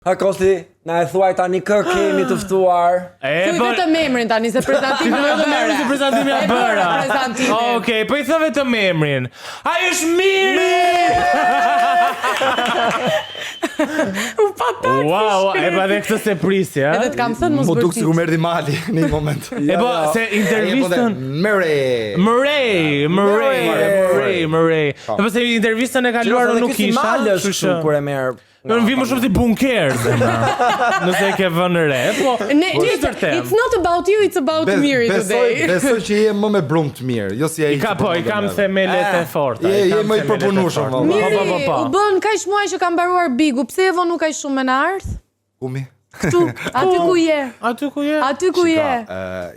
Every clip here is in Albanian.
Kosti, na e thuaj tani kë kemi të ftuar. Thuaj vetëm emrin tani se prezantimi Se prezantimi e bëra. Okej, po I thë vetëm emrin. Ai është Miri! Wow, e pa dhe këtë se prisja. Edhe të kam thënë mos Mu duk bërtit. sikur merdi mali në një moment. E po, se intervistën... Murray. E po se intervistën e kaluar unë nuk isha. Kështu kur e merr. Në vi më shumë si bunker, nëse e ke vënë re. Po, It's not about you, it's about Miri today. Besoj që je më me brumë të mirë, jo si ai. I kam themelet e forta. Je më I përpunueshëm. Miri, u bën kaq muaj që ka mbaruar Bigu, pse e von nuk kaq shumë me na ardh? Kumi? Këtu, aty ku je. Aty ku je.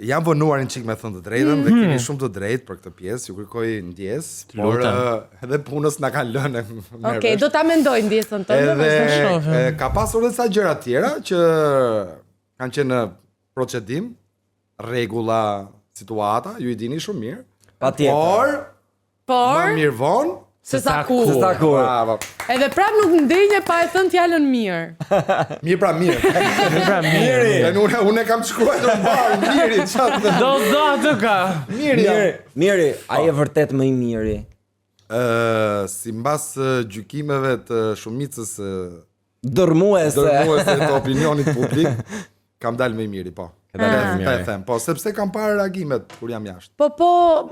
Jam vonuar një çik me thënë të drejtën dhe keni shumë të drejtë për këtë pjesë, ju kërkoj ndjesë, por edhe punës na kanë lënë. Okej, do ta mendoj ndjesën tënde. Edhe ka pasur edhe sa gjëra tjera që kanë qenë në procedim, rregulla, situata, ju I dini shumë mirë. Patjetër. Por më mirë vonë se sa kur. Bravo. Edhe prap nuk ndenje pa e thënë fjalën mirë. Mirë pra mirë. Unë kam të shkruar në barë, Miri, çfarë? Do atë ka. Miri, ai e vërtet më I miri. Simbas gjykimeve të shumicës Dërmuese të opinionit publik, kam dalë më I miri, po. E them, po sepse kam parë reagimet kur jam jashtë. Po,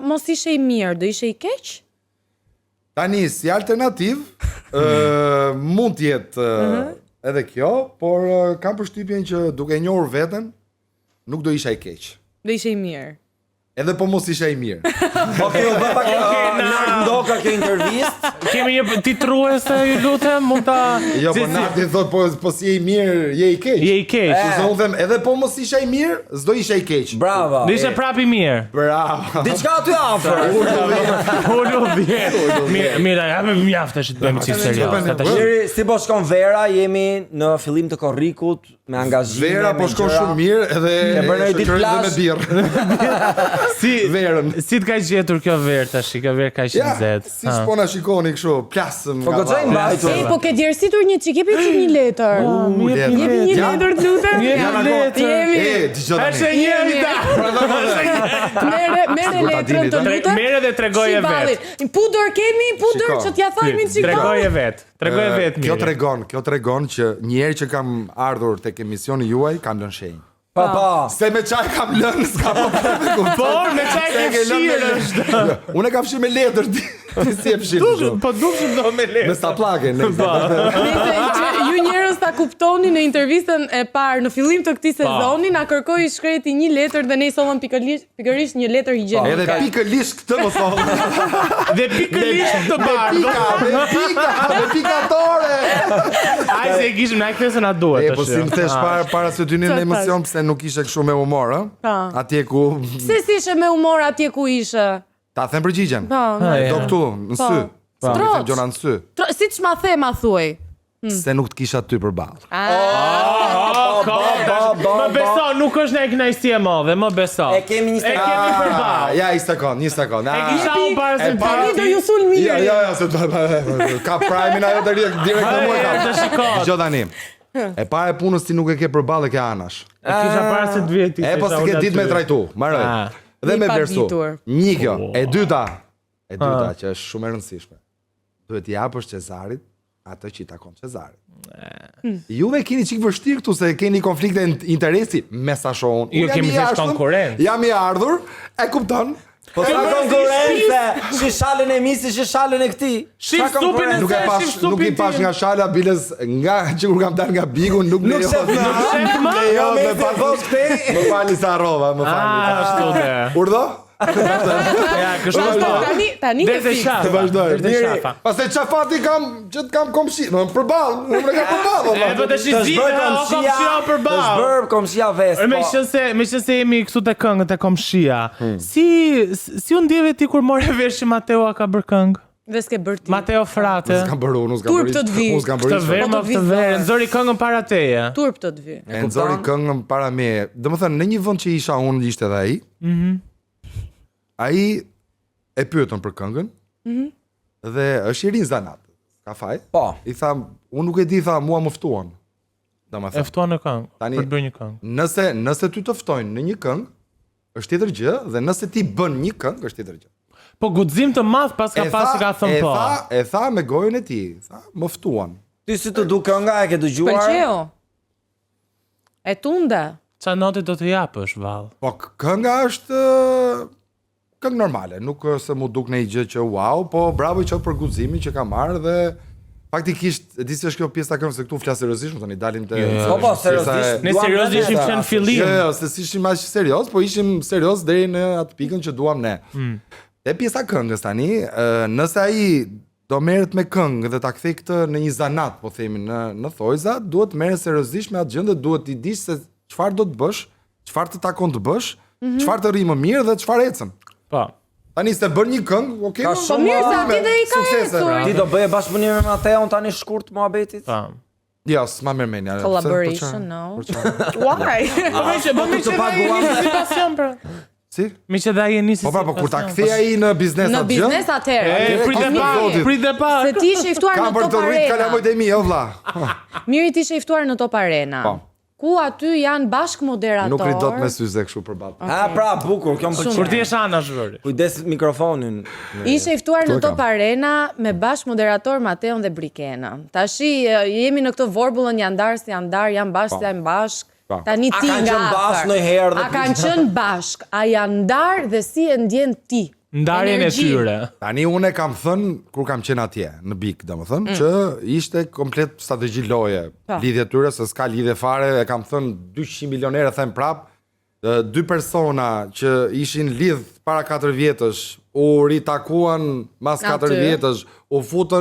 mos ishe I mirë, do ishe I keq? Tani, si alternativ, mund t'jetë edhe kjo, por kam përshtypjen që duke njohur veten, nuk do isha I keq. Do ishe I mirë. Edhe po mos isha I mirë. Okej, u bë pak ndoka kjo intervistë. Kemi një titruese, ju lutem, mund ta... Jo, po Nati thot, po si je I mirë, je I keq. Je I keq. Kurse unë them, edhe po mos isha I mirë, s'do isha I keq. Bravo. Do ishe prap I mirë. Bravo. Diçka aty afër. Ulu vjen. Mira, ja më mjaftë që të bëjmë çik serioz. Miri, si po shkon vera, jemi në fillim të korrikut me angazhime. Vera po shkon shumë mirë edhe e bën një ditë me birr. Verën. Si të ka gjetur kjo verë tash, kjo verë ka qenë nxehtë. Si po na shikoni kështu, plasëm. Po goxhaj mbajtur. Po ke djersitur një çik, jepi një letër. Jepi një letër të lutem. Është njëri ta. Merre letrën të lutem. Merre dhe tregoje vet. Pudër kemi, pudër që t'ja thajmë çik. Tregoje vet. Tregoje vet mirë. Kjo tregon që një herë që kam ardhur tek emisioni juaj, kam lënë shenjë. Pa. Se me çaj kam lënë, s'ka probleme. Por me çaj ke fshirë është. Unë kam fshirë me letër. Si e fshirë? Po dukshim do me letër. Me stapllake. Ju njerëz ta kuptoni në intervistën e parë në fillim të këtij sezoni na kërkoi shkreti një letër dhe ne I sollëm pikërisht një letër higjienike. Edhe pikërisht këtë mos thonë. Dhe pikërisht të bardhë. Me pikatore. Ai se kishim na këtë se na duhet. Po si më thesh para se ty në emocion pse nuk ishe kështu me humor, ë? Atje ku Pse si ishe me humor atje ku ishe? Ta them përgjigjen. Po. Do këtu, në sy. Po, them gjona në sy. Siç ma the, ma thuaj. Se nuk të kisha ty përballë. Më beso, nuk është në kënaqësi e madhe, më beso. E kemi një përballë. Ja, një sekond. E kisha unë para se tani do ju sul mirë. Ja, se ka prime-in ajo direkt në mua ka. Dgjoj tani. E para e punës ti nuk e ke përballë ke anash. E kisha para se të vjeti. E po se ke ditë me trajtu, marrë. Dhe me versu. Një kjo, e dyta që është shumë e rëndësishme. Duhet t'i japësh Cezarit atë që I takon Cezarit. Juve keni çik vështirë këtu se keni konflikte interesi me sa shohun. Ju kemi vesh konkurrent. Jam I ardhur, e kupton? Po sa konkurrencë, si shalën e misi, si shalën e këtij. Shif supin e se, shif supin. Nuk I pash nga shala bilës nga që kur kam dalë nga Bigu, nuk lejo. Më fali sa rrova, më fali. Ashtu dhe. Urdhë? Ja, kështu tani ke fikë. Vazhdoj. Pastaj çafati kam që të kam komshi, më përballë, unë kam përballë. E po tash komshia përballë. Është bërë komshia vestë. Me qenë se jemi këtu te këngët e komshia. Si u ndjeve ti kur more vesh që Mateo ka bërë këngë? Dhe s'ke bërë ti. Mateo Frate. S'kam bërë unë, Turp të të vi. Të verë më të verë, nëzori këngën para teje. Turp të të vi. E nëzori këngën para me. Domethënë në një vend që isha unë ishte edhe ai. Ai e pyetën për këngën. Dhe është I rinj zanat. Ka faj. Po. I tha, unë nuk e di, tha, mua më ftuan. E ftuan në këngë, Tani- për të bërë një këngë. Nëse ty të ftojnë në një këngë, është tjetër gjë, dhe nëse ti bën një këngë, është tjetër gjë. Po guxim të madh pas ka pasi ka thënë po. E tha me gojën e tij, tha, më ftuan. Ti si të du kënga, e ke dëgjuar? Pëlqeu. E tunde. Qa notit do të japësh, vallë? Po kënga është këngë normale, nuk se mu duk në i gjë që wow, po bravo i qoftë për guximin që ka marrë dhe faktikisht, e di se është kjo pjesa këngë se këtu flas seriozisht, më thoni dalim te Po, seriozisht. Ne seriozisht ishim që në fillim. Jo, se si ishim aq serioz, po ishim serioz deri në atë pikën që duam ne. Te pjesa këngës tani, nëse ai do merret me këngë dhe ta kthej këtë në një zanat, po themi në thojza, duhet të merret seriozisht me atë gjë dhe duhet të dish se çfarë do të bësh, çfarë të takon të bësh, çfarë të rri më mirë dhe çfarë ecën. Po. Tani se bën një këngë, okay. Ka Po shumë mirë se aty dhe i ka ecur. Ti do bëje bashkëpunim me Mateon tani shkurt muhabetit? Po. Jo, s'ma merr mendja. Collaboration, no. Why? Po mi që paguam. si pasion, pra. Si? Mi që dhe ai nisi. Po pra, po kur ta kthej ai në biznes Në atë gjë. biznes atëherë. Prit dhe pak. Se ti ishe i ftuar Kam në për Top të rrit Arena. kalamojt e mi, o vlla. Miri ti ishe i ftuar në Top Arena. Po. Ku aty janë bashk moderator. Nuk rit dot me syze kështu përballë. Ha, pra, bukur, kjo më Kur pëlqen. ti je ana zhvëri. Kujdes mikrofonin. Ishe i ftuar Ktu e në Top kam. Arena me bashk moderator Mateon dhe Brikena. Tashi jemi në këtë vorbullën janë ndarë, janë bashk, janë bashk. Po. Tani A ti kanë nga qenë bashk afër. ndonjëherë dhe A kanë qenë bashk? A janë ndarë dhe si e ndjen ti? Ndarjen e Energji. tyre. Tani unë kam thënë kur kam qenë atje në Big, domethënë që ishte komplet strategji loje Po. lidhje tyre se s'ka lidhje fare, e kam thënë 200 milionerë them prap. Dy persona që ishin lidh para 4 vjetësh u ritakuan mas 4 Aty. vjetësh,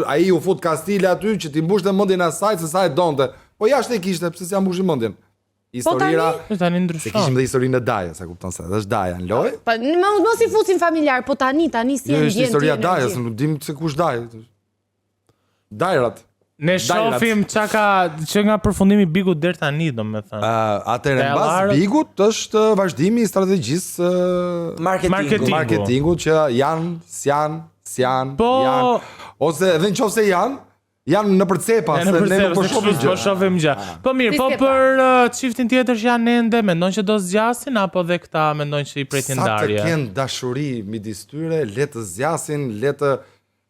ai u fut Kastile aty që ti mbushte mendjen asaj se sa e donte. Po jashtë e kishte, pse s'ja mbushi mendjen. Historira, Tani se ndryshon. kishim dhe historinë e Daja, sa kupton se, është Daja në lojë. Pa, mos i fusin familjar, po tani si Jo, e ndjen është ti historia e Dajës, energji. nuk dim se kush Daj. Dajrat. Ne shohim që nga përfundimi Bigut deri tani, domethënë. Atëherë Te mbas Allarët- Bigut është vazhdimi i strategjisë Marketingu. marketingut që s'janë, Po- janë, ose edhe nëse janë në përcepa, se ne nuk po shohim Po gjë. shohim gjë. Po mirë, po Ti s'ke për çiftin tjetër që janë ende, mendon që do zgjasin apo dhe këta mendojnë që i pretin Sa të ndarje? kenë dashuri midis tyre, le të zgjasin, le të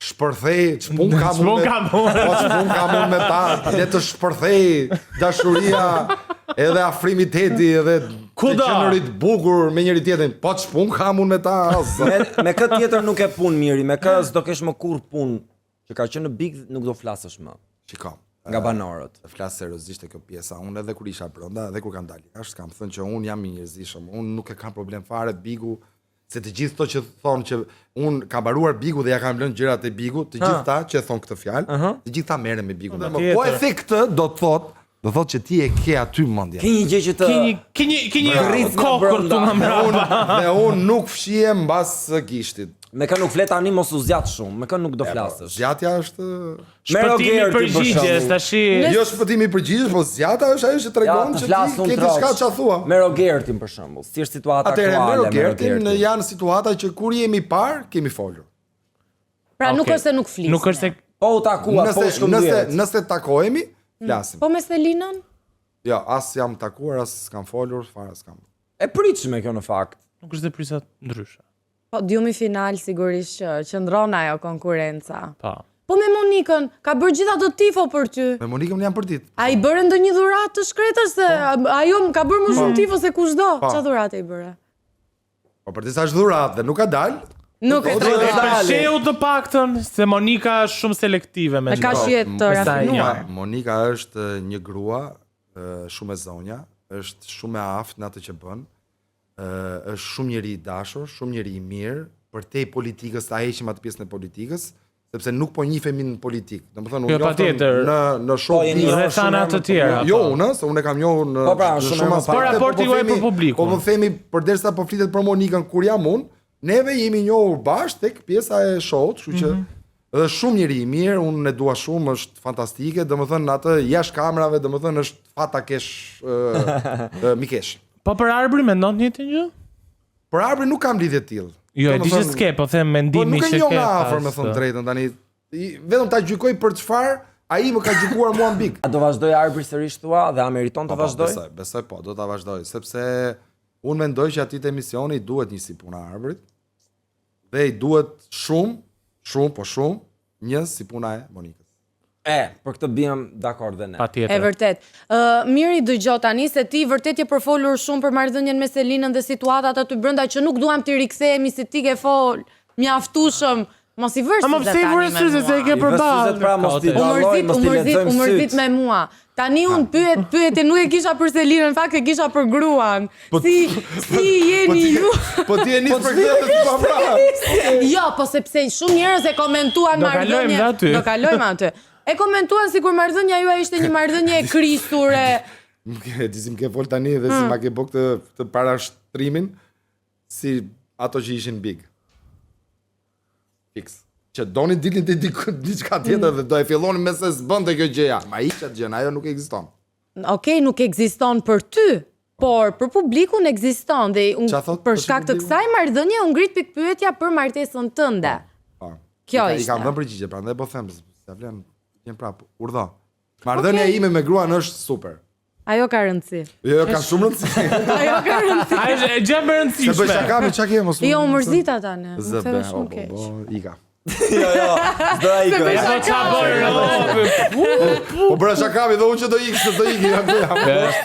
shpërthej, ç'pun kam Ç'pun unë. kam unë. Po ç'pun kam unë me ta, le të shpërthej dashuria, edhe afrimiteti, edhe Kudo. të qenurit bukur me njëri tjetrin. Po ç'pun kam unë me ta. as. Me këtë tjetër nuk e pun miri, me kë s'do kesh më kur pun që ka qenë në Big nuk do flasësh më Shiko. nga banorët. Të flas seriozisht e kjo pjesa. Unë edhe kur isha brenda, edhe kur kam dalë jashtë, kam thënë që unë jam i njerëzishëm. Unë nuk e kam problem fare Bigu, se të gjithë to që thonë që unë ka mbaruar Bigu dhe ja kam lënë gjërat e Bigu, të gjithë ta që thonë këtë fjalë, të gjithë ta merren me Bigun. Po e the këtë, do të thotë që ti e ke aty mendjen. Ke një gjë që të Ki një Rrit nga kokër brenda. këtu nga mbrapa. Dhe unë nuk fshihem mbas gishtit. me kë nuk flet tani mos u zgjat shumë, me kë nuk do flasësh. Zgjatja është Shpëtimi Gerti, për përgjigjes shembull. tashi. jo shpëtimi i përgjigjesh, po zgjata është ajo që tregon të që flas ti unë ke diçka troç. ç'a thua. Me Rogertin për shembull, si është situata Atëherë me aktuale me Rogertin Rogertin. janë situata që kur jemi parë, kemi folur. Pra nuk Okej. është se nuk flisni. Nuk është se Po u takua, po shkëmbyer. Nëse takohemi, flasim. Po me Selinën? Jo, as jam takuar, as s'kam folur, fare s'kam. E pritshme kjo në fakt. nuk është dhe prisa ndryshe. Po djumi final sigurisht që qëndron ajo konkurenca. Po. Po me Monikën, ka bërë gjitha do tifo për ty. Me Monikën jam për ditë. A i bërë ndonjë dhuratë të shkretës se ajo më ka bërë më shumë tifo se kushdo. Po. Qa dhuratë i bëre? Po për disa është dhuratë dhe nuk ka dalë. Nuk e Po, tregoj. do- Përsheu të paktën se Monika është shumë selektive me Me ka gjë. shihet të Pastaj, rafinuar. ja. Monika është një grua shumë e zonja, është shumë e aftë në atë që bën. Është shumë njeri i dashur, shumë njeri i mirë, për te politikës, ta heqim atë pjesën e politikës, sepse nuk po njihemi në politikë. Domethënë Jo, unë njoftëm patjetër. në show Po, jeni business. Dhe thana të tjera. Jo, unë, se unë e kam njohur në Po, pra, në shumë shumë më aspekte. parë. Po, raporti juaj për publikun. Po më themi, përderisa po flitet për Monikën kur jam unë, neve jemi njohur bashkë tek pjesa e show-t, kështu që edhe shumë njeri i mirë, unë e dua shumë, është fantastike, domethënë atë jashtë kamerave, domethënë është fata kesh mikesh. Po për Arbrin mendon një të gjë? Për Arbrin nuk kam lidhje të tillë. Jo, e di që s'ke, po them Po mendimi nuk e që njoh ke. nga afër, pas, me thënë drejtën tani. Vetëm ta gjykoj për çfarë ai më ka gjykuar mua në big. A do vazhdoj arbri sërish thua dhe a meriton të vazhdoj? Besoj po, do ta vazhdoj, sepse unë mendoj që aty te emisioni i duhet një si puna e arbrit. Dhe i duhet shumë, një si puna e Monikës. Për këtë bjem dakord dhe ne. Patjetër. E vërtet. Miri dëgjoj tani se ti vërtet je përfolur shumë për marrëdhënien me Selinën dhe situatat aty brenda që nuk duam të rikthehemi si ti ke fol, mjaftueshëm. Mos i vërsi Ama pse i vërsi se e ke përballë? Pra mos ti dalloj, mos ti lexojmë U mërzit me mua. Tani unë pyetje nuk e kisha për Selinën, në fakt e kisha për gruan. Si jeni ju? Po ti e nis për këtë po pra. Jo, po sepse shumë njerëz e komentuan marrëdhënien. Do kalojmë aty. E komentuan sikur marrëdhënia juaj ishte një marrëdhënie e krisur e Dizim ke fol tani dhe si ma ke bë këtë parashtrimin si ato që ishin big. Fix. Që doni dilin të diçka tjetër dhe do e filloni me se s'bënte kjo gjëja. Ma ishte gjën, ajo nuk ekziston. Okej, nuk ekziston për ty, por për publikun ekziston dhe për shkak të kësaj marrëdhënie u ngrit pikpyetja për martesën tënde. Kjo ishte. I kam dhënë përgjigje, prandaj po them, se vlen jem prap, urdhë. Marrëdhënia ime me gruan është super. Ajo ka rëndësi. Jo, ka shumë rëndësi. Ajo ka rëndësi. Ai është gjë më rëndësishme. Se bëj shaka me çka ke mos. Jo, u mërzita tani. Zëbe, ika. Jo, s'do ai ikë. Po çfarë bëj? Po bëra shaka me dhe unë që do ikë, se do ikë.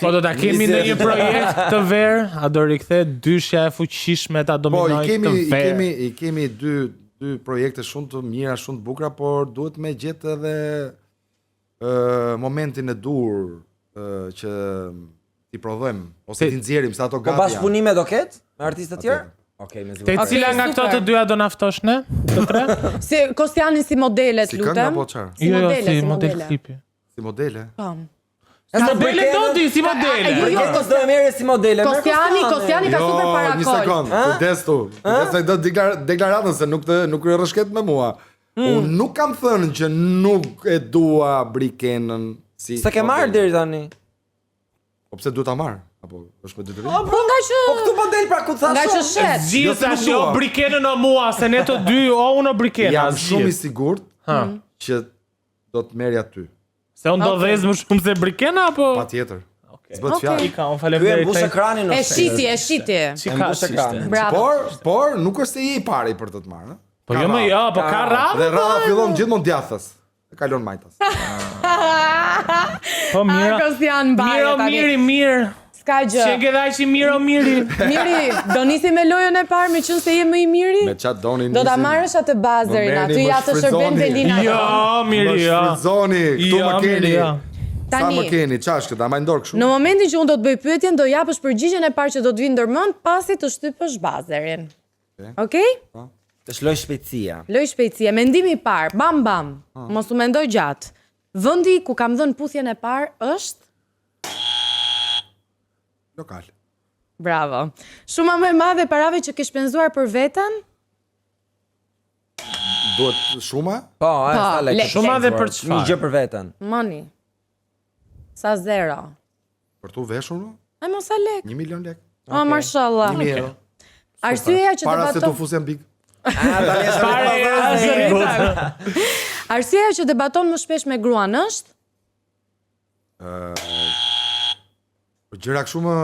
Po do ta kemi në një projekt të verë, a do riktheh dyshja e fuqishme ta dominojë të verë. I kemi dy projekte shumë të mira, shumë të bukura, por duhet me gjetë edhe momentin e dur që t'i prodhojmë ose t'i nxjerrim se ato Po gati. bashkëpunime do ketë me artistë të tjerë? Okej, me Te zgjidhje. cila nga këto të dyja do na ftosh ne? Të tre? Si Kostianin si modelet, Si këngë lutem. apo çfarë? Si modele, si model modele. klipi. Si modele. Po. Si modele do ti, si modele. Jo, do e merre si modele. Kostiani ka super Një parakol. sekond, kujdes tu. Kujdes do deklaratën se nuk rrëshket me mua. Unë nuk kam thënë që nuk e dua Brikenën si. Sa ke marrë deri tani? Po pse duhet ta marr? Apo është me detyrim? Po nga që Po këtu po del pra ku thash. nga që shet. Gjithë Jo, tash s'u o dua. Brikenën o mua, se ne të dy o unë o Brikena. Jam shumë i sigurt që do të merri aty. Se unë do dhez më shumë se Brikena apo? Patjetër. Okej. S'bët fjalë. Ika, unë Ky e faleminderit. mbush ekranin në E shiti. Çika mbush ishte. ekranin. Bravo. Por nuk është se je i pari për të marrë. Po jo më jo, po ka radhë. Dhe radha fillon gjithmonë djathtas. E kalon majtas. Po mira. Kostian mbaje Mirë. Ska gjë. Që ke dhaj që mirë o miri. Miri, do nisi me lojën e parë me qenë se je më i miri? Me çat doni Do ta marrësh atë bazerin, Më merrni, aty më ja të shërben shfrytëzoni. Belina. Jo, miri, jo. Shfrytëzoni, këtu Jo, më keni. miri, jo. Sa Tani, më keni, çash këta, më ndor kështu. në momentin që unë do të bëj pyetjen, do japësh përgjigjen e parë që do të vi ndërmend pasi të shtypësh bazerin. Okej? Të shloj shpejtësia. Loj shpejtësie, mendimi i parë, bam bam. Mos u mendoj gjatë. Vendi ku kam dhënë puthjen e parë është Lokal. bravo. Shuma më e madhe e parave që ke shpenzuar për veten? Duhet shuma? Po, sa lekë. lekë. Shuma dhe për Një çfarë? gjë për veten. Money. Sa zero? Për tu veshur? Ai mos sa lek. 1 milion lek. Oh, mashallah. 1.000 euro. Arsyeja që Para se të debaton, fusem big. Tani është arsyeja që debaton më shpesh me gruan është Për gjëra kështu më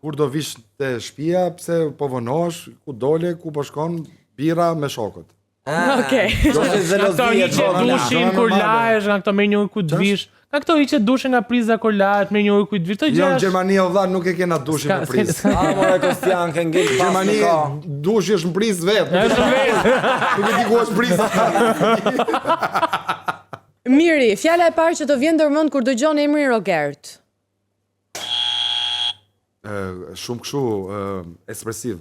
kur do vish te shtëpia, pse po vonosh, ku dole, ku po shkon, birra me shokët. Okej. Do të Nga këto zelozie hiqe dushin kur lahesh, nga këto me një ujë ku të vish. Nga këto hiqe dushin nga priza kur lahet, me një ujë ku të vish. Të Jo, në gjëra. Gjermani o vlla nuk e kena dushin në prizë. Ah, more Kostian ke ngel Në Gjermani dushi është në prizë vetë. Nuk e di ku është priza. Miri, fjala e parë që të vjen ndërmend kur dëgjon emrin Rogert. Shumë kështu ekspresiv.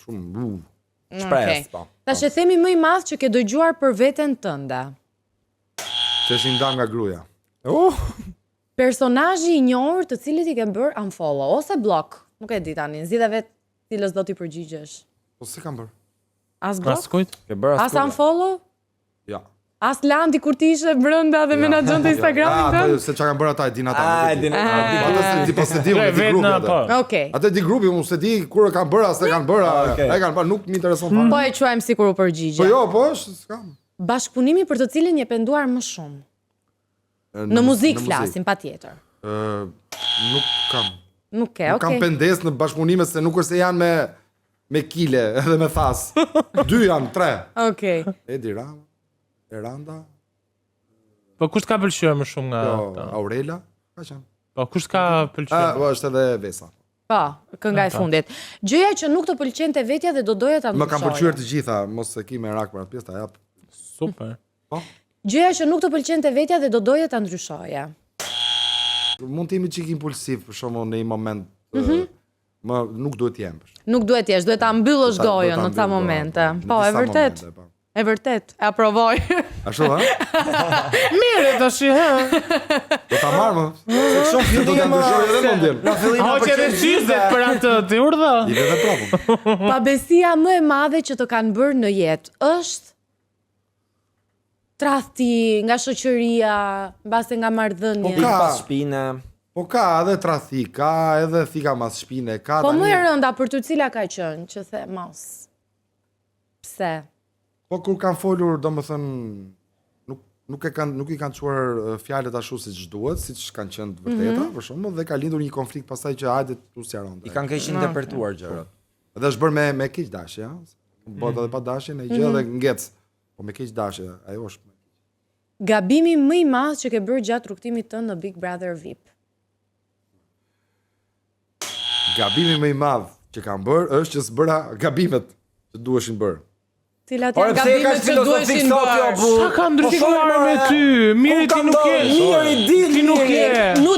Shumë shpresë, po. Tash e themi më i madh që ke dëgjuar për veten tënde. që është i ndar nga gruaja. Personazhi i njohur të cilit i ke bër unfollow ose block. Nuk e di tani, zgjidha vet cilës do t'i përgjigjesh. Po se kam bërë? As block? Raskujt? Ke bërë As unfollow? Ja. As Landi kur ti ishe brenda dhe menaxhonte Instagramin ato tënd? se çka kanë bërë ata e din ata. Ah, nuk e di. e din ata. Ato se di pas se di unë di Vetë grupi në atë. po. Okej. Atë di grupi, unë se di kur e kanë bërë, as e kanë bërë. Okej. E kanë bërë, nuk më intereson fare. Po e quajmë sikur u përgjigje. Po jo, po është, s'kam. Bashkëpunimi për të cilin je penduar më shumë. Në muzikë flasim, patjetër. Nuk kam. Nuk ke, Nuk kam pendes në bashkëpunime se nuk është se janë me kile edhe me thas. 2 janë, 3. Okej. Edi Rama, Eranda, Po kush ka pëlqyer më shumë nga jo, Aurela, ka qenë. Po kush ka pëlqyer? Po është edhe Vesa. Po, kënga e fundit. Gjëja që nuk të pëlqente vetja dhe do doja ta ndryshoje. Më kanë pëlqyer të gjitha, mos e ki me rak për atë pjesë ta jap. Super. Po. Gjëja që nuk të pëlqente vetja dhe do doja ta ndryshoje. Mund të jemi çik impulsiv për shkakun në një moment. Më nuk duhet të jem. Nuk duhet jesh, duhet ta mbyllësh gojën në ca momente. Po, e vërtet. E vërtet, e aprovoj. Ashtu ha? Mirë tash, ha. Do ta marr më. Se shumë Do ta fillim ndryshoj edhe mendjen. në fillim Hoqë edhe çizet për atë, ti urdhë. I vetë prapë. Pabesia më e madhe që të kanë bërë në jetë është tradhti nga shoqëria, mbase nga marrëdhënie. Ka. pas shpine. Po ka edhe tradhti, ka edhe thika mas shpine, ka Po tani. më e rënda për të cila ka qenë, që the mos. Pse? Po kur kanë folur, domethënë nuk i kanë çuar fjalët ashtu siç duhet, siç kanë qenë të vërteta, për shembull, dhe ka lindur një konflikt pastaj që hajde tu sjaron. I kanë keq interpretuar gjërat. Dhe është bërë me keq dashje, ja. Bëhet edhe pa dashje në gjë dhe ngec. Po me keq dashje, ajo është. Gabimi më i madh që ke bërë gjatë rrugtimit tënd në Big Brother VIP. Gabimi më i madh që kam bërë është që s'bëra gabimet që duheshin bërë. Cilat Ore janë pse e ka gabimet që duheshin bërë? Sa ka ndryshuar me ty? Mirë ti nuk je. Ti nuk je.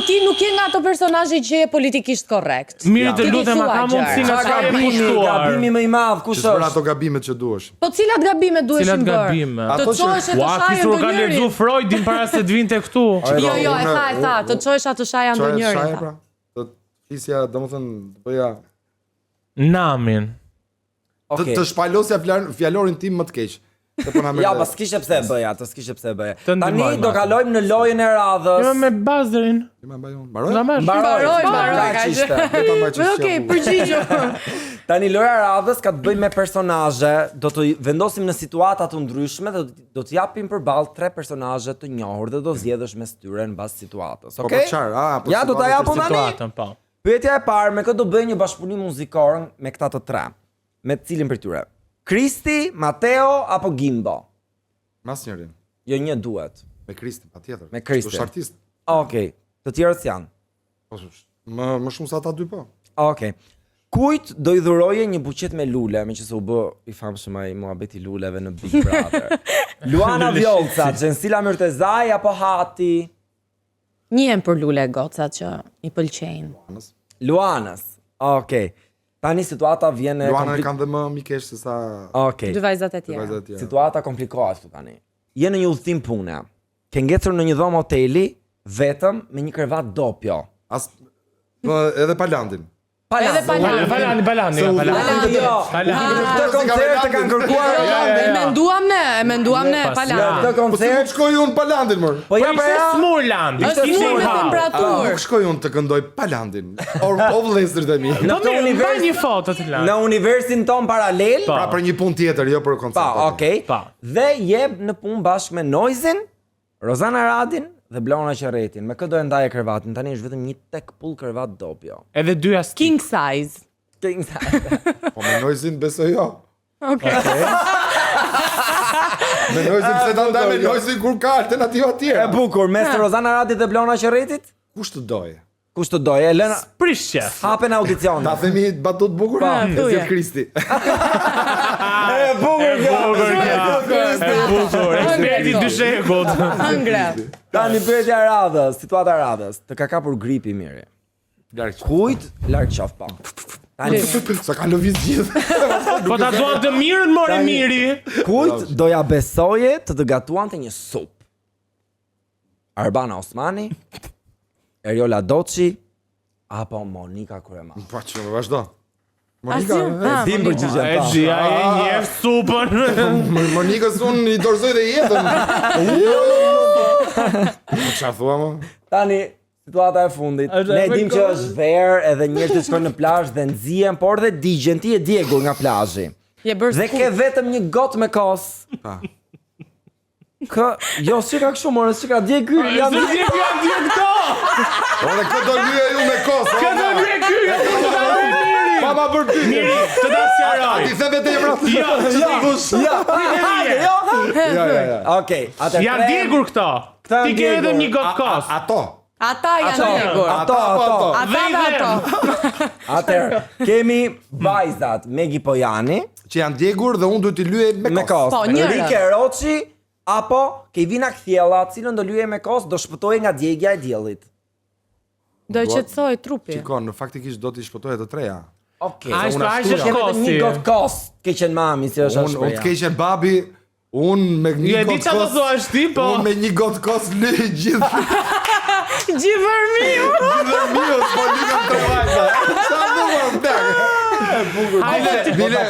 Ti nuk je nga ato personazhe që je politikisht korrekt. Mirë të Ti ke lutem, a ka thuar mundësi gjëra. nga sa e pushtuar? Gabimi më i madh kush Që s'bëra është? ato gabimet që duheshin. Po cilat gabimet duheshin Cilat bërë? gabime? Të Ato që- çohesh e të Ua, shajë kisur ka ndonjërin. lexu Freudin para se të vinte këtu. Jo, e tha, të çohesh atë shaja Çfarë ndonjërin. shaje tha. pra? Të fisja, domethënë, bëja Namin. Okej. të shpalosja fjalorin tim më të keq. Se po na merr. Ja, pas s'kishe pse e bëja, të s'kishe pse e bëja. Të ndihmoj, Tani do Marko. kalojmë në lojën e radhës. Jo me bazerin. Ti më mbajon. Mbaroj? Na më. Mbaroj, ka ka qishte. Vetëm më çështë. Okej, përgjigjo. Tani loja e radhës ka të bëjë me personazhe, do të vendosim në situata të ndryshme dhe do të japim përballë 3 personazhe të njohur dhe do zgjedhësh mes tyre në bazë situatës, Po okay? për çfarë? Po Ja, do ta japun tani. Situatën, po. Pyetja e parë, me këtë do bëj një bashkëpunim muzikor me këta të 3. Me cilin për tyre? Kristi, Mateo apo Gimbo? Mas njërin. Jo, një duhet. Me Kristin, patjetër. Me Kristin. Është artist. Okej. Të tjerët janë. Po më shumë se ata dy po. Okej. Kujt do i dhuroje një buqet me lule, meqense u bë i famshëm ai muhabeti luleve në Big Brother. Luana Vjolca, Xhensila Myrtezaj apo Hati? Njihen për lule gocat që i pëlqejnë. Luanës. Okej. Tani situata vjen e Luana kanë dhe më mikesh se sa Okej. Dy vajzat e dy tjera. vajzat e tjera. Situata komplikohet këtu tani. Je në një udhtim pune. Ke ngecur në një dhomë hoteli vetëm me një krevat dopjo. As po edhe pa landin. Edhe Palandi. Palandi. Palandi, jo. Palandi. Në këtë koncert të kanë kërkuar. E menduam ne Në Palandi. këtë Po si nuk koncert. shkoj unë pa landin më. Po ja pra ja. Smurland. Është smur me temperaturë. Nuk shkoj unë të këndoj pa landin. O vëllezërit e mi. Në Po këtë mirë, univers, bëj një foto të në lartë. universin ton paralel. Po. Pra për një punë tjetër, jo për koncert. Pa, okej. Pa. Dhe jeb në punë bashkë me Noizin, Rozana Radin dhe Blona Qerretin. Me këtë do e ndaje krevatin. Tani është vetëm një tek pull krevat dopjo. Edhe dy as King size. Po me Noizin besoj jo. Okej. Me Noizin pse ta ndaj me Noizin kur ka alternativa E tjera. bukur, mes Rozana Radit dhe Blona Qerretit? Kush të doje? Kush të doje? Elena, prishje. hapen audicion. Ta themi batut bukur? Pa, E thuje. zjet Kristi. E bukur kjo. E bukur. Eksperti dy shekull. Hëngre. Tani pyetja e radhës, situata e radhës. Të ka kapur gripi miri. Larg. Kujt larg qof pa. Tani Sa ka lëviz gjithë. Po ta duan të mirën more miri. kujt do ja besoje të gatuante një sup? Arbana Osmani, Eriola Doçi apo Monika Kurema? Po që vazhdo. Monika, Asnjë. Dim përgjigjen E pa. gjia e njeh supën. Monikës unë i dorëzoj dhe jetën. Po çfarë thua më? Tani situata e fundit. Është Ne e dim që vërtetë. është verë edhe njerëzit shkojnë në plazh dhe nxjihen, por dhe digjen ti e djegur nga plazhi. Je bërë Dhe ke vetëm një gotë me kos. Pa. Jo, si ka kështu, more, si ka dje ky, Janë dje këto! Ore, këtë do lyje ju me kosë. Këtë dje ky! Pa ma për ty. Miri, të ta sjaroj. Ti the vetë emra. Jo, që ti kush. Ja. Okej, atë Janë djegur këto. Këta Ti janë ke edhe djegur. një gotë kos. Ato. Ata janë djegur. Ato. Ata dhe ato. Atëherë, kemi vajzat Megi Pojani Që janë djegur dhe unë duhet t'i lyej me me kosë. kos. Po, njëra. Rike Roçi apo Kevina Kthjella, cilën do lyej me kos, do shpëtojë nga djegja e diellit. Do e qetësoj trupi. Shikon, në faktikisht do t'i shpëtojë të treja. Okej. A se është unë aq ashtu është kemi vetëm kosti. një gotë kos, ke qenë mami si është Unë shpreha. të keqen babi, unë me Jo, një e di gotë çfarë do kos. thuash ti, po. Unë me një gotë kos lyej gjithë. Gjivërmiu. Gjithë miu, s'po lyej të vajza. Sa do më bek. Bile,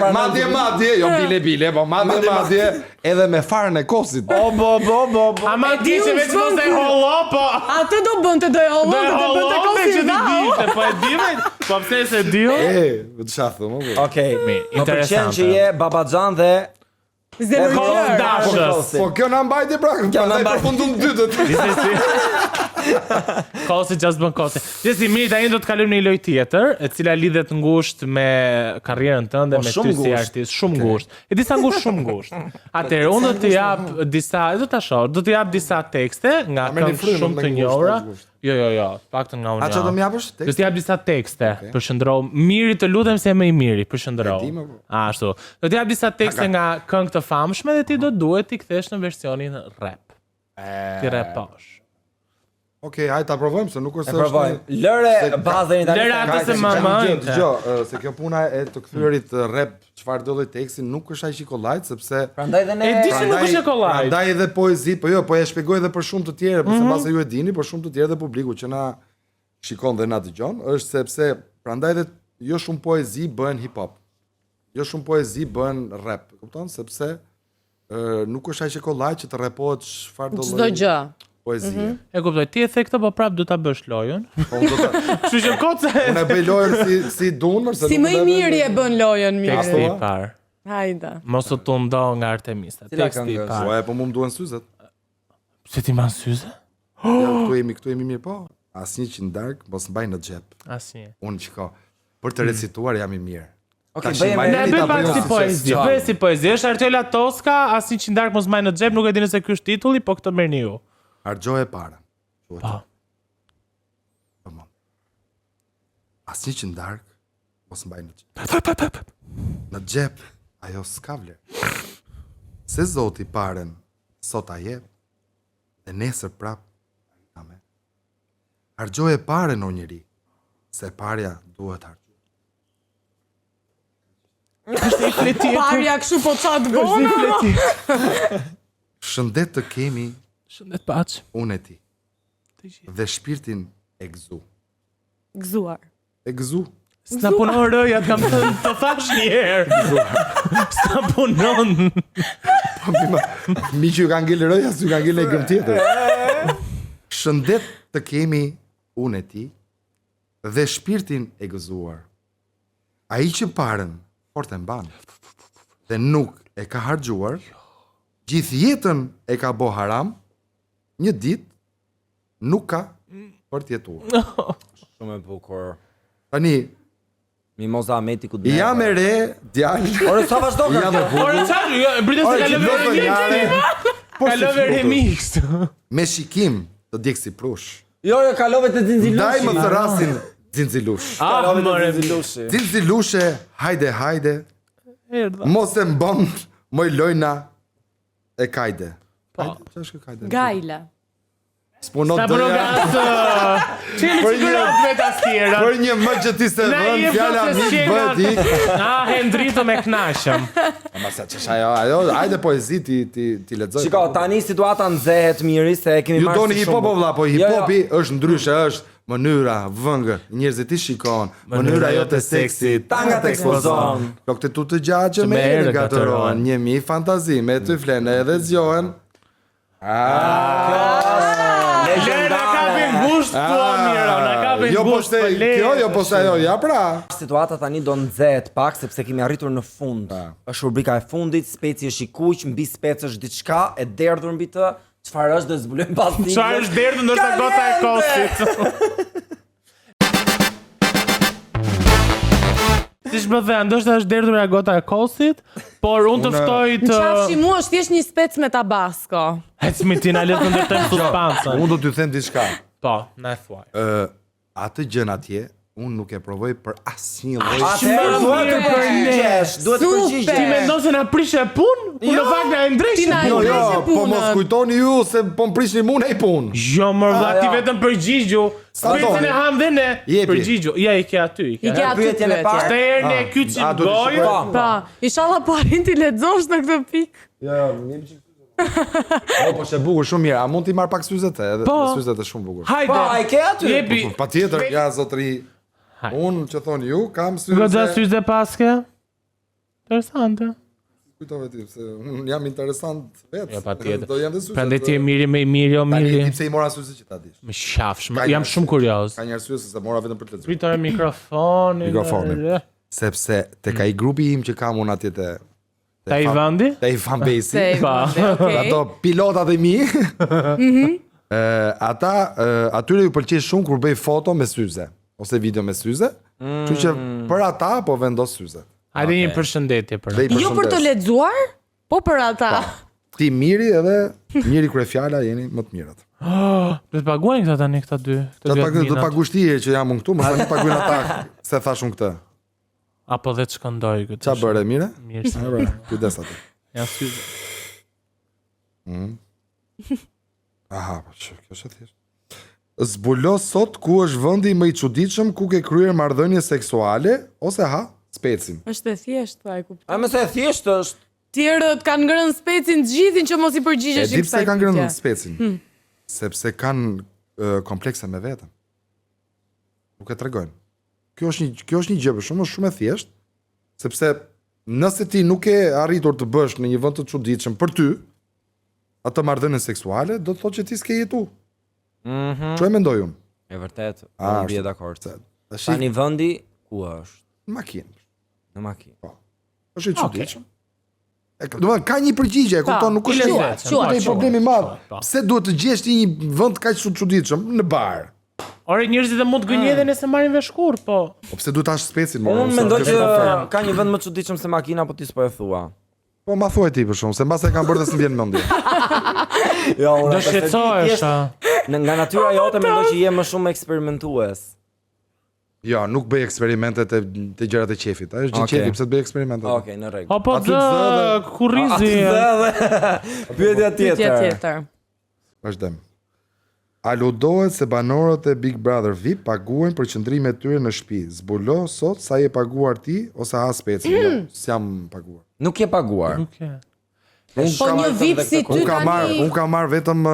madje, jo bile, po madje, edhe me farën e kosit. Bo. Ama ti që veç mos e hollo, po. Atë do bënte do e hollo, Do e do të bënte hollo me kosi që ti dhau. dinte, po e di me. Po pse se diu? Të shafë, më bërë. Okej, më pëlqen interesante. që je babaxhan dhe Zemërgjër. Dashës. Po kjo na mbajti pra, na prandaj mbajti. përfundon dytët. Kosi just bën kosi. Jesi mirë, tani do të kalojmë në një lojë tjetër, e cila lidhet ngushtë me karrierën tënde, Po, me shumë ty si ngushtë. artist, shumë ngushtë. E disa ngushtë, shumë ngushtë. Atëherë unë do të jap disa, do ta shoh, do të jap disa tekste nga merrni këngë frymën shumë me të ngushtë, njohura. me ngushtë. Jo, paktën nga unë. A që do m'japësh? Do të jap disa tekste, përshëndro. Miri, të lutem se më i miri, përshëndro. E di, më po. Ashtu. Do të jap disa tekste nga këngë të famshme dhe ti do duhet t'i kthesh në versionin rap. Ti raposh. Okej, hajde ta provojmë se nuk është e provojmë. Lëre bazën tani. Lëre atë se mama. Dgjoj, se kjo puna e të kthyerit rap çfarë do lloj teksti nuk është aq i kollajt sepse Prandaj dhe ne E di që nuk është e kollajt. Prandaj edhe poezi, po jo, po e shpjegoj edhe për shumë të tjerë, sepse mbase ju e dini, por shumë të tjerë dhe publiku që na shikon dhe na dëgjon, është sepse prandaj edhe jo shumë poezi bëhen hip hop. Jo shumë poezi bëhen rap, kupton? Sepse nuk është aq e kollajt që të rapohet çfarë do Çdo gjë. poezie. E kuptoj, ti e the këtë, po prap do ta bësh lojën. Po unë do të Kështu që koca unë e bëj lojën si duan, se Si më i miri e bën lojën teksti mirë. i parë. Hajde. Mos u tundo nga Artemisa. Cila Teksti i këngë është? parë. Po e po mu më duhen syzet. Se ti mban syze? Ja, këtu jemi mirë, po. Asnjë që ndark, mos mbaj në xhep. Asnjë. Unë çka. Për të recituar jam i mirë. Okej, Tash bëjmë mbaj Ne Ai bëj ta pak bëjmë si si poezi. çfarë? Bëj si poezi. Është Artela Toska, asnjë që ndark mos mbaj në xhep, nuk e dini se ky është titulli, po këtë merrni ju. Harxoj e para. Po. Tamam. Asnjë që ndark, mos mbaj në xhep. Në xhep ajo s'ka vlerë. Se Zoti paren sot a jep, dhe nesër prap amen. Harxoj e paren o njeri, se parja duhet harxoj. Parja kështu po çat bona. Shëndet të kemi Shëndet paç. unë e ti, dhe shpirtin e gëzu. Gëzuar. E gëzu. S'na punon rëja, kam të thash një herë. S'na punon. Mi që ju ka ngellë rëja, s'ju ka ngellë e gëm tjetër. Shëndet të kemi unë e ti, dhe shpirtin e gëzuar. A i që paren, fort e mban, dhe nuk e ka harxuar, gjithë jetën e ka bo haram, një dit nuk ka për tjetuar. Shumë e bukur. Tani, Mimoza Ameti ku jam e re, djalë, Ore sa vazhdo ka? jam e bukur. Ore çfarë? Jo, britës se kalove remix. Po si Kalove flutur. remix. Me shikim të djekë si prush. Jo, kalove të Zinzilushi. Daj më të rasin Zinzilush. Ah, Kalove të more. Zinzilushi. Zinzilushe, hajde, Erdha. mos e mbon, moj lojna e kajde. Hajde, që është kë kajde? Gajla. S'punot Sa doja. brogat. Çeli Për një- sigurat vetë asnjëra. Për një më që ti se Na vën, je fjala profesional. mik bëhet ik. Ah, Hendrito me knaqëm. Ama sa ç'është ajo, hajde poezi ti lexoj. Shiko, tani situata nxehet miri se kemi Ju marrë doni si hip hop shumë- vëlla, po hip Jo, jo. hopi është ndryshe, është mënyra, vëngë, njerëzit i shikon, mënyra jote seksi, Tangat ekspozon. Lokte tu të gjatë që me herë gatërohen, një mi fantazi me ty flenë edhe zgjohen. Lera ka bin gusht tua mira, na ka hapin Jo, po gusht shte, për letë, kjo, jo, po shte, jo, ja pra. Situata tani do nxehet pak sepse kemi arritur në fund. Është rubrika e fundit, speci është i kuq, mbi spec është diçka e derdhur mbi të. Çfarë është do zbulojmë pas ditës. Çfarë është derdhur ndoshta gota e kosit. Si më dhe, ndoshta është derdhur e gota e kosit, por unë të ftoj Në të... qafshi mu është thjesht një spec me tabasco. Ecmitina, le të ndërtojmë suspansën. Unë do t'ju them diçka. Po, na e thuaj. Atë gjën atje, unë nuk e provoj për asnjë lloj. Atëherë duhet të përgjigjesh, duhet të përgjigjesh. Ti mendon se na prishë punë? Unë në fakt na e ndreshëm. na e Jo, jo, ndreshë po punën. mos kujtoni ju se po më prishni mua nej punë. Jo, mërë, vlla, ti vetëm përgjigju. Specin e ham dhe ne. Jepi. Përgjigju. Ja, i ke aty. I ke aty pyetjen e parë. Të erë ne kyçim a, do të gojë. shikoj? Pra, inshallah po arrin ti lexosh në këtë pikë. Jo, po është e bukur shumë mirë. A mund t'i marr pak syzet e? Po. Syzet e shumë bukur. Hajde. Po, ai ke aty. Jepi. Patjetër, ja zotëri. Hajde. Unë që thoni ju, kam Goxha syze. syze paske. Interesante. Kujtove ti, se unë jam interesant vetë. Jo, patjetër. Do jam dhe syze. Prandaj ti e miri me i miri o Tani, miri. ti pse i mora syze që ta dish? Me qafsh, Ka jam një shumë arsye. kurioz. Ka një arsye se mora vetëm për të lexuar. Pritore mikrofonin. Mikrofonin. Sepse tek ai grupi im që kam unë atje te Ta i vandi? te i fanbase. Se, Pa. okay. Ato pilotat e mi. Ata atyre ju pëlqej shumë kur bëj foto me syze ose video me syze. Kështu që për ata po vendos syze. Hajde një përshëndetje për. Dhe i Jo për të përshëndes. lexuar, po për ata. Ti miri edhe njëri kur e fjala jeni më të mirët. Do të paguajnë këta tani këta dy. Do të pagushtie që jam unë këtu, mos tani paguajnë ata se thashun këtë. Apo dhe të shkëndoj këtë. Qa bëre, mire? Mirë se. Kujdes aty. Ja syze. Aha, po që, kjo është e thjeshtë. Zbulo sot ku është vendi më i çuditshëm ku ke kryer marrëdhënie seksuale ose specin. Është e thjeshtë, ai kuptoj. A më se e thjesht është. Tjerët kanë ngrënë specin të gjithin që mos i E përgjigjesh di pse kanë ngrënë specin. Hmm. Sepse kanë komplekse me veten. Nuk e tregojnë. Kjo është një gjë shumë e thjeshtë, sepse nëse ti nuk e arritur të bësh në një vend të çuditshëm për ty, atë marrëdhënie seksuale do të thotë që ti s'ke jetu. Ço e mendoj unë? E vërtet, Ah, unë bie është- dakord. Tash Tani vendi ku është? në makinë. Në makinë. Është i çuditshëm. Do të ka një përgjigje, e kupton, nuk është quhet, një problem i madh. Po. Pse duhet të gjesh ti një vend kaq të çuditshëm në bar? Ore njerëzit e mund të gënjeden nëse marrin vesh kurrë, po. Po pse duhet tash specin? Unë mendoj që ka një vend më çuditshëm se makina, po ti s'po e thua. Po ma thuaj ti për shumë, se mbase e kam bërë dhe s'm vjen mendje. Jo, unë Do shqetësohesh. Nga natyra jote mendoj që je më shumë eksperimentues. Jo, nuk bëj eksperimentet e gjërat e qefit. Është gjë Okej. qefi, pse të bëj eksperimentet? Okej, në rregull. O po Aty të të zë kurrizi. Pyetja Pyetja tjetër. tjetër. Vazhdojmë. A ludohet se banorët e Big Brother VIP paguajnë për qëndrimet e tyre në shtëpi? Zbulo sot sa je paguar ti ose ha specin? Jo, s'jam paguar. Nuk je paguar. Po një VIP si ty Unë kam marr vetëm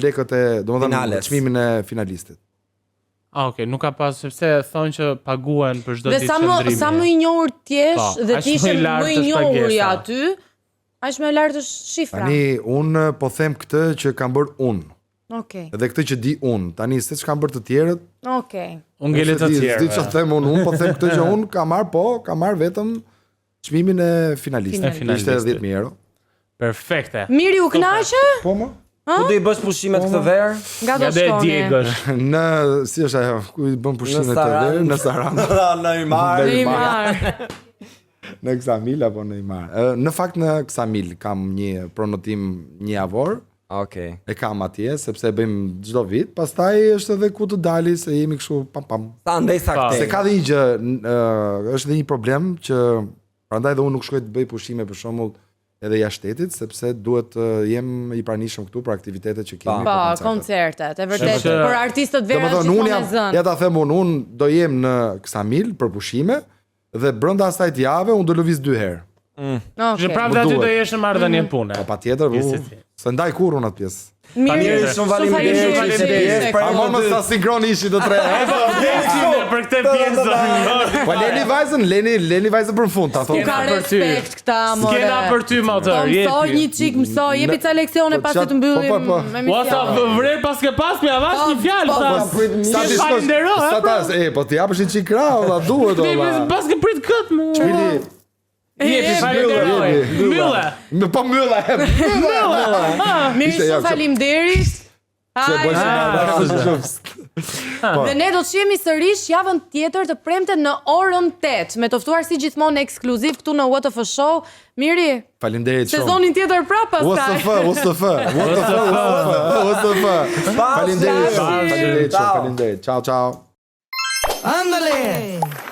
lekët e, domethënë Finales. çmimin e finalistit. Okej, nuk ka pas sepse thonë që paguhen për çdo Dhe ditë sa qëndrimi. më i njohur ti je Po, dhe aq ti më ishe i lartë më i është njohur pagesa. aty, aq më e lartë është shifra. Tani unë po them këtë që kam bërë unë. Okej. Edhe këtë që di unë. Tani se ç'kam bërë të tjerët, Okej. Unë ngele të Di tjerë. çfarë them unë po them këtë që unë kam marr vetëm çmimin e finalistit. Finalistit. Ishte 10.000 euro. Perfekte. Miri u kënaqe? Po më? Ku do i bësh pushimet këtë verë? Nga do Ja dhe shkoni? Diegësh. Në si është ajo, ku i bën pushimet Në të Sarand. verë në Sarand, Në Imar. Neymar. në Ksamil apo në Imar. Në fakt në Ksamil kam një pronotim një javor, Okej. e kam atje sepse e bëjmë çdo vit, pastaj është edhe ku të dali se jemi kështu pam pam. Sa ndej saktë. Se ka dhe një gjë, është dhe një problem që prandaj dhe unë nuk shkoj të bëj pushime për shembull edhe jashtë shtetit, sepse duhet jem i pranishëm këtu për aktivitetet që kemi. Po, për koncertet. koncertet, e vërtet, Sepse- për artistët vera Domethënë gjithmonë unë e jam, zënë. ja ta them unë do jem në Ksamil për pushime dhe brenda asaj jave unë do lëviz 2 herë. Që Okej. prapë Më aty do duhet. jesh në marrëdhënie pune. Po patjetër, Gjithë si ti. se ndaj kur unë atë pjesë. Mirë, Shumë faleminderit që ishe pjesë. A mos sa sinkron ishi të tre. për këtë pjesë. Po leni vajzën për fund, ta Ku thonë. ka respekt këta, more. Skena për ty, motor. Po mësoj një çik, mësoj, jepi ca leksione pasi të mbyllim Ose vrer pas ke pas, më avash një fjalë Po, sa. Sa ti falendero, Sa ta, po ti japësh një çik krah, valla, duhet olla. Pas ke prit kët më. Çili. Jepi falenderoj. Mylla. Po mylla. Mirë, Ishte shumë faleminderit. Dhe ne do të shihemi sërish javën tjetër të premte në orën 8, me të ftuar si gjithmonë ekskluziv këtu në WTF Show. Miri, Faleminderit shumë. sezonin tjetër prapë pastaj. WTF. Faleminderit. Ciao, ciao. Ándale.